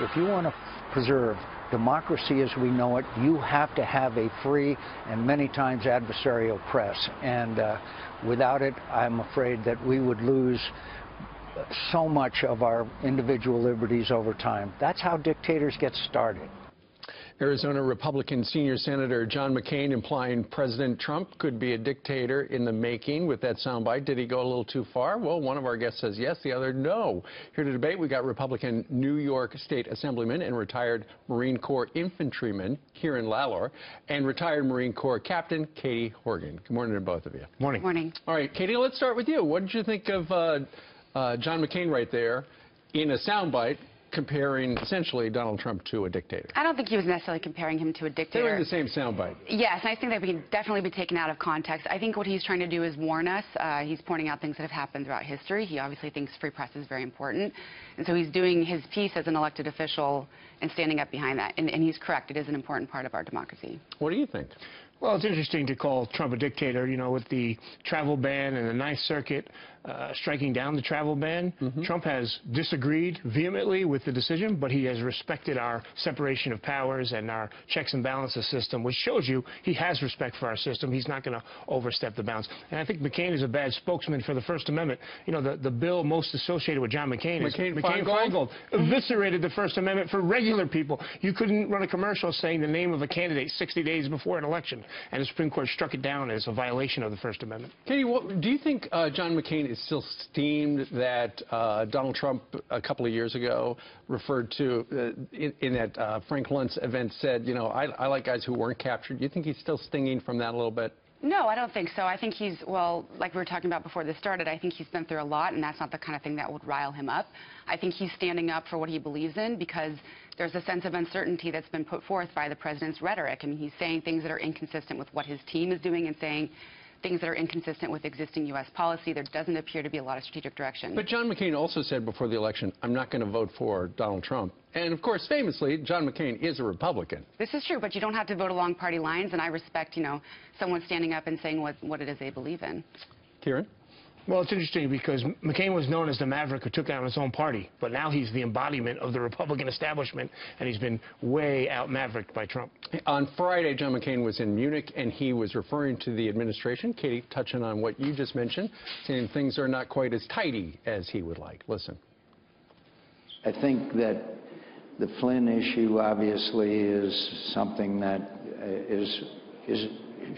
If you want to preserve democracy as we know it, you have to have a free and many times adversarial press. And without it, I'm afraid that we would lose so much of our individual liberties over time. That's how dictators get started. Arizona Republican Senior Senator John McCain implying President Trump could be a dictator in the making with that soundbite. Did he go a little too far? Well, one of our guests says yes, the other no. Here to debate, we got Republican New York State Assemblyman and retired Marine Corps infantryman Kieran Lalor and retired Marine Corps Captain Katie Horgan. Good morning to both of you. Morning. Morning. All right, Katie, let's start with you. What did you think of John McCain right there in a soundbite comparing essentially Donald Trump to a dictator? I don't think he was necessarily comparing him to a dictator. They're in the same soundbite. Yes, and I think that can definitely be taken out of context. I think what he's trying to do is warn us. He's pointing out things that have happened throughout history. He obviously thinks free press is very important. And so he's doing his piece as an elected official and standing up behind that. And he's correct. It is an important part of our democracy. What do you think? Well, it's interesting to call Trump a dictator, you know, with the travel ban and the Ninth Circuit striking down the travel ban. Trump has disagreed vehemently with the decision, but he has respected our separation of powers and our checks and balances system, which shows you he has respect for our system. He's not going to overstep the bounds. And I think McCain is a bad spokesman for the First Amendment. You know, the bill most associated with John McCain is McCain-Feingold eviscerated the First Amendment for regular people. You couldn't run a commercial saying the name of a candidate 60 days before an election, and the Supreme Court struck it down as a violation of the First Amendment. Katie, do you think John McCain is still steamed that Donald Trump a couple of years ago referred to in that Frank Luntz event said, you know, I like guys who weren't captured? Do you think he's still stinging from that a little bit? No, I don't think so. I think he's, well, like we were talking about before this started, I think he's been through a lot, and that's not the kind of thing that would rile him up. I think he's standing up for what he believes in because there's a sense of uncertainty that's been put forth by the president's rhetoric. I mean, he's saying things that are inconsistent with what his team is doing and saying things that are inconsistent with existing U.S. policy. There doesn't appear to be a lot of strategic direction. But John McCain also said before the election, I'm not going to vote for Donald Trump. And, of course, famously, John McCain is a Republican. This is true, but you don't have to vote along party lines, and I respect, you know, someone standing up and saying what it is they believe in. Kieran? Well, it's interesting because McCain was known as the maverick who took down his own party, but now he's the embodiment of the Republican establishment, and he's been way out-mavericked by Trump. On Friday, John McCain was in Munich, and he was referring to the administration. Katie, touching on what you just mentioned, saying things are not quite as tidy as he would like. Listen. I think that the Flynn issue obviously is something that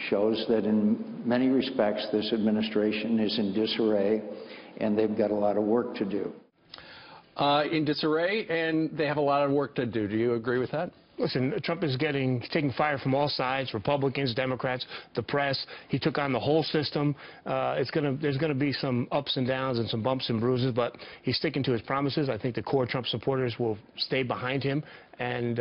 shows that in many respects this administration is in disarray and they've got a lot of work to do. In disarray, and they have a lot of work to do. Do you agree with that? Listen, Trump is taking fire from all sides, Republicans, Democrats, the press. He took on the whole system. There's going to be some ups and downs and some bumps and bruises, but he's sticking to his promises. I think the core Trump supporters will stay behind him, and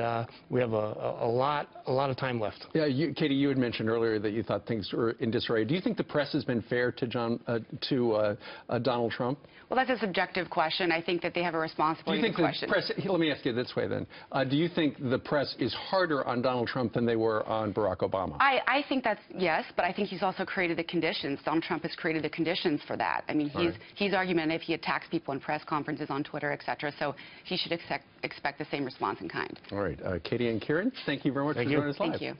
we have a lot of time left. Yeah, Katie, you had mentioned earlier that you thought things were in disarray. Do you think the press has been fair to Donald Trump? Well, that's a subjective question. I think that they have a responsibility to question. Let me ask you this way then. Do you think the press is harder on Donald Trump than they were on Barack Obama? I think that's yes, but I think he's also created the conditions. Donald Trump has created the conditions for that. I mean, he's argumentative. He attacks people in press conferences, on Twitter, etc. So he should expect the same response in kind. All right. Katie and Kieran, thank you very much for joining us live. Thank you.